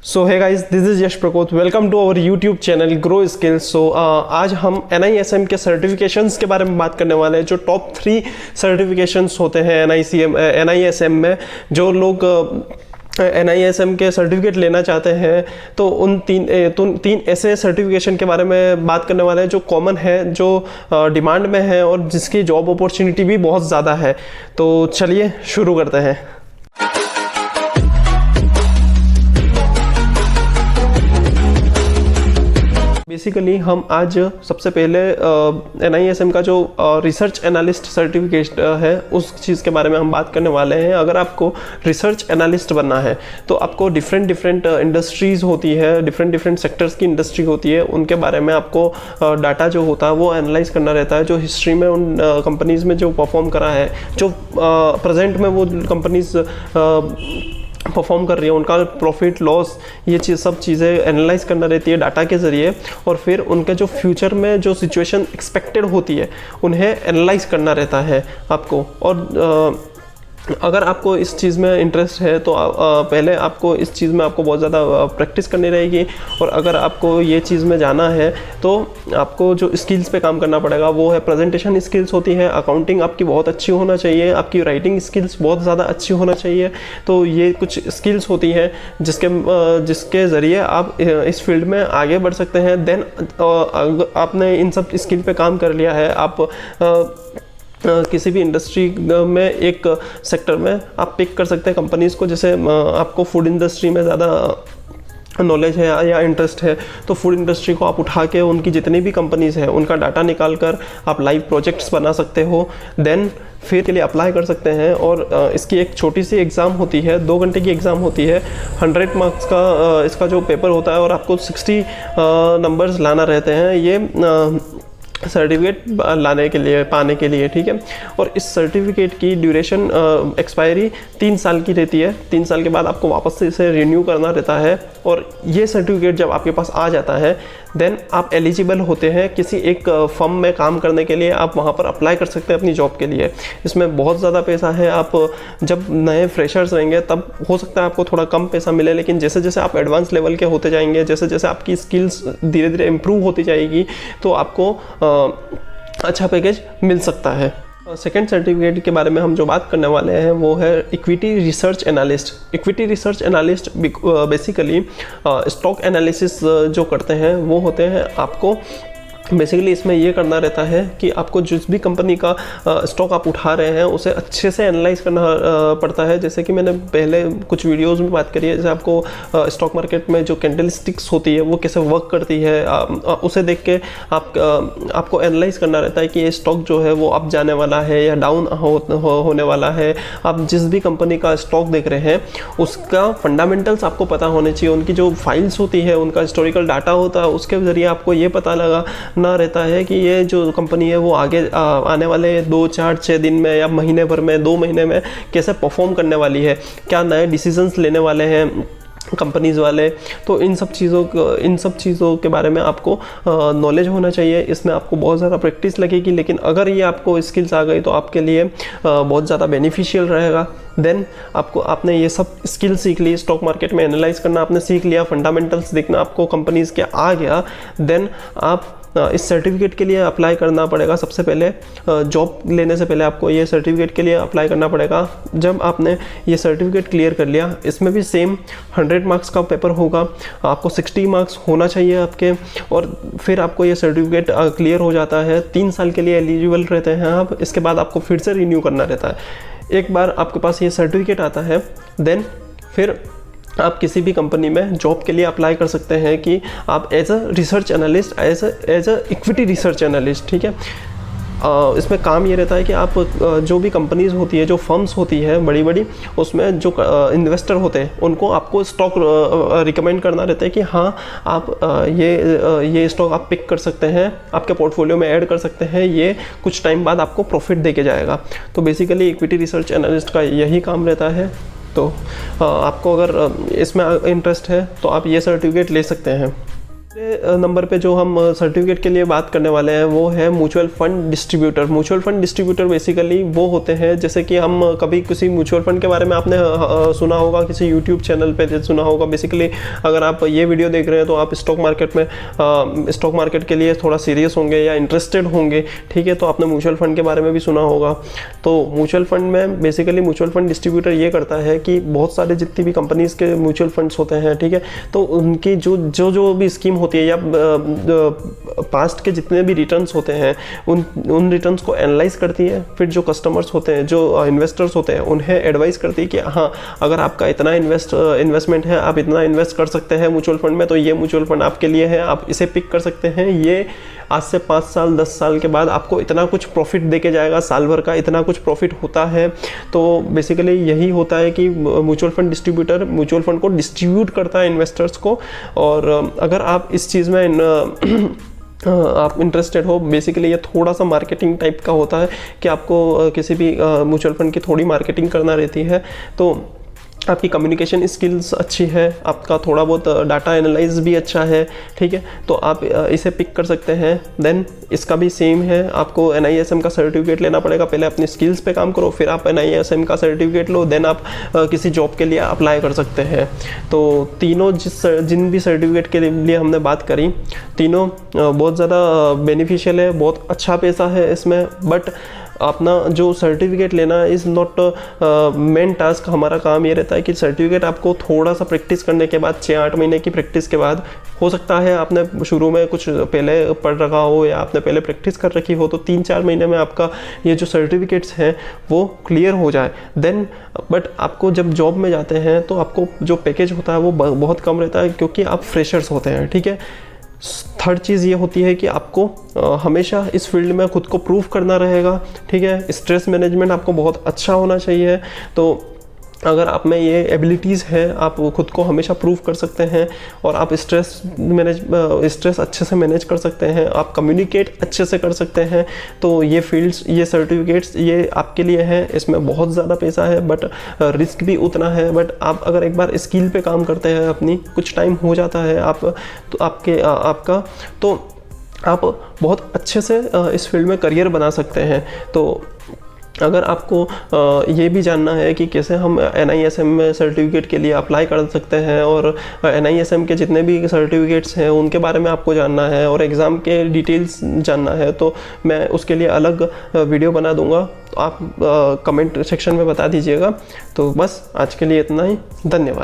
सो है guys, this is Yash Prakoth. Welcome to our YouTube channel Grow Skills. आज हम NISM के सर्टिफिकेशंस के बारे में बात करने वाले हैं। जो टॉप 3 सर्टिफिकेशंस होते हैं NISM में, जो लोग NISM के सर्टिफिकेट लेना चाहते हैं तो उन तीन ऐसे सर्टिफिकेशन के बारे में बात करने वाले हैं जो कॉमन है, जो डिमांड में है और जिसकी जॉब अपॉर्चुनिटी भी बहुत ज़्यादा है। तो चलिए शुरू करते हैं। बेसिकली हम आज सबसे पहले NISM का जो रिसर्च एनालिस्ट सर्टिफिकेट है उस चीज़ के बारे में हम बात करने वाले हैं। अगर आपको रिसर्च एनालिस्ट बनना है तो आपको डिफरेंट इंडस्ट्रीज़ होती है, डिफरेंट सेक्टर्स की इंडस्ट्री होती है, उनके बारे में आपको डाटा जो होता है वो एनालाइज करना रहता है। जो हिस्ट्री में उन कंपनीज़ में जो परफॉर्म करा है, जो प्रेजेंट में वो कंपनीज़ परफॉर्म कर रही है, उनका प्रॉफिट लॉस, ये सब चीज़ें एनालाइज करना रहती है डाटा के ज़रिए। और फिर उनके जो फ्यूचर में जो सिचुएशन एक्सपेक्टेड होती है उन्हें एनालाइज करना रहता है आपको। और अगर आपको इस चीज़ में इंटरेस्ट है तो पहले आपको इस चीज़ में आपको बहुत ज़्यादा प्रैक्टिस करनी रहेगी। और अगर आपको ये चीज़ में जाना है तो आपको जो स्किल्स पे काम करना पड़ेगा वो है प्रेजेंटेशन स्किल्स होती है, अकाउंटिंग आपकी बहुत अच्छी होना चाहिए, आपकी राइटिंग स्किल्स बहुत ज़्यादा अच्छी होना चाहिए। तो ये कुछ स्किल्स होती हैं जिसके ज़रिए आप इस फील्ड में आगे बढ़ सकते हैं। देन आपने इन सब स्किल पे काम कर लिया है, आप किसी भी इंडस्ट्री में एक सेक्टर में आप पिक कर सकते हैं कंपनीज़ को। जैसे आपको फूड इंडस्ट्री में ज़्यादा नॉलेज है या इंटरेस्ट है तो फूड इंडस्ट्री को आप उठा के उनकी जितनी भी कंपनीज़ हैं उनका डाटा निकाल कर आप लाइव प्रोजेक्ट्स बना सकते हो। देन फिर के लिए अप्लाई कर सकते हैं। और इसकी एक छोटी सी एग्ज़ाम होती है, 2 घंटे की एग्ज़ाम होती है, 100 मार्क्स का इसका जो पेपर होता है और आपको 60 नंबर्स लाना रहते हैं ये सर्टिफिकेट पाने के लिए, ठीक है। और इस सर्टिफिकेट की ड्यूरेशन एक्सपायरी 3 साल की रहती है। 3 साल के बाद आपको वापस से इसे रिन्यू करना रहता है। और ये सर्टिफिकेट जब आपके पास आ जाता है देन आप एलिजिबल होते हैं किसी एक फर्म में काम करने के लिए। आप वहाँ पर अप्लाई कर सकते हैं अपनी जॉब के लिए। इसमें बहुत ज़्यादा पैसा है। आप जब नए फ्रेशर्स रहेंगे तब हो सकता है आपको थोड़ा कम पैसा मिले, लेकिन जैसे जैसे आप एडवांस लेवल के होते जाएंगे, जैसे जैसे आपकी स्किल्स धीरे धीरे इम्प्रूव होती जाएगी तो आपको अच्छा पैकेज मिल सकता है। सेकेंड सर्टिफिकेट के बारे में हम जो बात करने वाले हैं वो है equity research analyst. Equity research analyst basically stock analysis जो करते हैं वो होते हैं। आपको बेसिकली इसमें ये करना रहता है कि आपको जिस भी कंपनी का स्टॉक आप उठा रहे हैं उसे अच्छे से एनालाइज करना पड़ता है। जैसे कि मैंने पहले कुछ वीडियोस में बात करी है, जैसे आपको स्टॉक मार्केट में जो कैंडलस्टिक्स होती है वो कैसे वर्क करती है, उसे देख के आपको एनालाइज करना रहता है कि ये स्टॉक जो है वो अप जाने वाला है या डाउन होने वाला है। आप जिस भी कंपनी का स्टॉक देख रहे हैं उसका फंडामेंटल्स आपको पता होने चाहिए, उनकी जो फाइल्स होती है, उनका हिस्टोरिकल डाटा होता है, उसके ज़रिए आपको ये पता लगा ना रहता है कि ये जो कंपनी है वो आगे आने वाले 2, 4, 6 दिन में या महीने भर में, 2 महीने में कैसे परफॉर्म करने वाली है, क्या नए डिसीजंस लेने वाले हैं कंपनीज़ वाले। तो इन सब चीज़ों के बारे में आपको नॉलेज होना चाहिए। इसमें आपको बहुत ज़्यादा प्रैक्टिस लगेगी, लेकिन अगर ये आपको स्किल्स आ गई तो आपके लिए बहुत ज़्यादा बेनिफिशियल रहेगा। देन आपने ये सब स्किल सीख ली, स्टॉक मार्केट में एनालाइज करना आपने सीख लिया, फंडामेंटल्स देखना आपको कंपनीज़ के आ गया। देन आप इस सर्टिफिकेट के लिए अप्लाई करना पड़ेगा। सबसे पहले जॉब लेने से पहले आपको ये सर्टिफिकेट के लिए अप्लाई करना पड़ेगा। जब आपने ये सर्टिफिकेट क्लियर कर लिया, इसमें भी सेम 100 मार्क्स का पेपर होगा, आपको 60 मार्क्स होना चाहिए आपके। और फिर आपको ये सर्टिफिकेट क्लियर हो जाता है, 3 साल के लिए एलिजिबल रहते हैं आप। इसके बाद आपको फिर से रिन्यू करना रहता है। एक बार आपके पास ये सर्टिफिकेट आता है देन फिर आप किसी भी कंपनी में जॉब के लिए अप्लाई कर सकते हैं कि आप as a research analyst, as a equity research analyst, ठीक है। इसमें काम ये रहता है कि आप जो भी कंपनीज़ होती है, जो फर्म्स होती है बड़ी बड़ी, उसमें जो इन्वेस्टर होते हैं उनको आपको स्टॉक रिकमेंड करना रहता है कि हाँ आप ये स्टॉक आप पिक कर सकते हैं, आपके पोर्टफोलियो में ऐड कर सकते हैं, ये कुछ टाइम बाद आपको प्रॉफिट दे के जाएगा। तो बेसिकली इक्विटी रिसर्च एनालिस्ट का यही काम रहता है। तो आपको अगर इसमें इंटरेस्ट है तो आप ये सर्टिफिकेट ले सकते हैं। नंबर पे जो हम सर्टिफिकेट के लिए बात करने वाले हैं वो है mutual fund distributor. Mutual fund distributor basically वो होते हैं, जैसे कि हम कभी किसी म्यूचुअल फंड के बारे में आपने सुना होगा, किसी यूट्यूब चैनल पे सुना होगा। बेसिकली अगर आप ये वीडियो देख रहे हैं तो आप स्टॉक मार्केट के लिए थोड़ा सीरियस होंगे या इंटरेस्टेड होंगे, ठीक है, तो आपने म्यूचुअल फंड के बारे में भी सुना होगा। तो म्यूचुअल फंड में बेसिकली म्यूचुअल फंड डिस्ट्रीब्यूटर ये करता है कि बहुत सारे जितनी भी कंपनीज़ के म्यूचुअल फंड्स होते हैं, ठीक है, तो उनकी जो भी स्कीम होती है या पास्ट के जितने भी रिटर्न्स होते हैं उन रिटर्न्स को एनालाइज करती है। फिर जो कस्टमर्स होते हैं, जो इन्वेस्टर्स होते हैं, उन्हें एडवाइस करती है कि हाँ, अगर आपका इतना इन्वेस्टमेंट है, आप इतना इन्वेस्ट कर सकते हैं म्यूचुअल फंड में, तो ये म्यूचुअल फंड आपके लिए है, आप इसे पिक कर सकते हैं। ये आज से 5 साल 10 साल के बाद आपको इतना कुछ प्रॉफिट देके जाएगा, साल भर का इतना कुछ प्रॉफिट होता है। तो बेसिकली यही होता है कि mutual fund distributor mutual fund को डिस्ट्रीब्यूट करता है इन्वेस्टर्स को। और अगर आप इस चीज़ में आप इंटरेस्टेड हो, बेसिकली ये थोड़ा सा मार्केटिंग टाइप का होता है कि आपको किसी भी म्यूचुअल फंड की थोड़ी मार्केटिंग करना रहती है। तो आपकी कम्युनिकेशन स्किल्स अच्छी है, आपका थोड़ा बहुत डाटा एनालाइज भी अच्छा है, ठीक है, तो आप इसे पिक कर सकते हैं। देन इसका भी सेम है, आपको NISM का सर्टिफिकेट लेना पड़ेगा। पहले अपनी स्किल्स पे काम करो, फिर आप NISM का सर्टिफिकेट लो, देन आप किसी जॉब के लिए अप्लाई कर सकते हैं। तो तीनों जिन भी सर्टिफिकेट के लिए हमने बात करी, तीनों बहुत ज़्यादा बेनिफिशियल है, बहुत अच्छा पैसा है इसमें। बट अपना जो सर्टिफिकेट लेना इज़ नॉट मेन टास्क। हमारा काम ये रहता है कि सर्टिफिकेट आपको थोड़ा सा प्रैक्टिस करने के बाद, 6-8 महीने की प्रैक्टिस के बाद, हो सकता है आपने शुरू में कुछ पहले पढ़ रखा हो या आपने पहले प्रैक्टिस कर रखी हो, तो 3-4 महीने में आपका ये जो सर्टिफिकेट्स हैं वो क्लियर हो जाए। देन बट आपको जब जॉब में जाते हैं तो आपको जो पैकेज होता है वो बहुत कम रहता है, क्योंकि आप फ्रेशर्स होते हैं, ठीक है। थर्ड चीज़ ये होती है कि आपको हमेशा इस फील्ड में खुद को प्रूव करना रहेगा, ठीक है। स्ट्रेस मैनेजमेंट आपको बहुत अच्छा होना चाहिए। तो अगर आप में ये एबिलिटीज़ है, आप खुद को हमेशा प्रूव कर सकते हैं और आप स्ट्रेस अच्छे से मैनेज कर सकते हैं, आप कम्युनिकेट अच्छे से कर सकते हैं। तो ये फील्ड्स, ये सर्टिफिकेट्स ये आपके लिए है। इसमें बहुत ज़्यादा पैसा है बट रिस्क भी उतना है। बट आप अगर एक बार स्किल पे काम करते हैं, अपनी कुछ टाइम हो जाता है आपका, तो आप बहुत अच्छे से इस फील्ड में करियर बना सकते हैं। तो अगर आपको ये भी जानना है कि कैसे हम NISM में सर्टिफिकेट के लिए अप्लाई कर सकते हैं और NISM के जितने भी सर्टिफिकेट्स हैं उनके बारे में आपको जानना है और एग्ज़ाम के डिटेल्स जानना है, तो मैं उसके लिए अलग वीडियो बना दूंगा। तो आप कमेंट सेक्शन में बता दीजिएगा। तो बस आज के लिए इतना ही, धन्यवाद।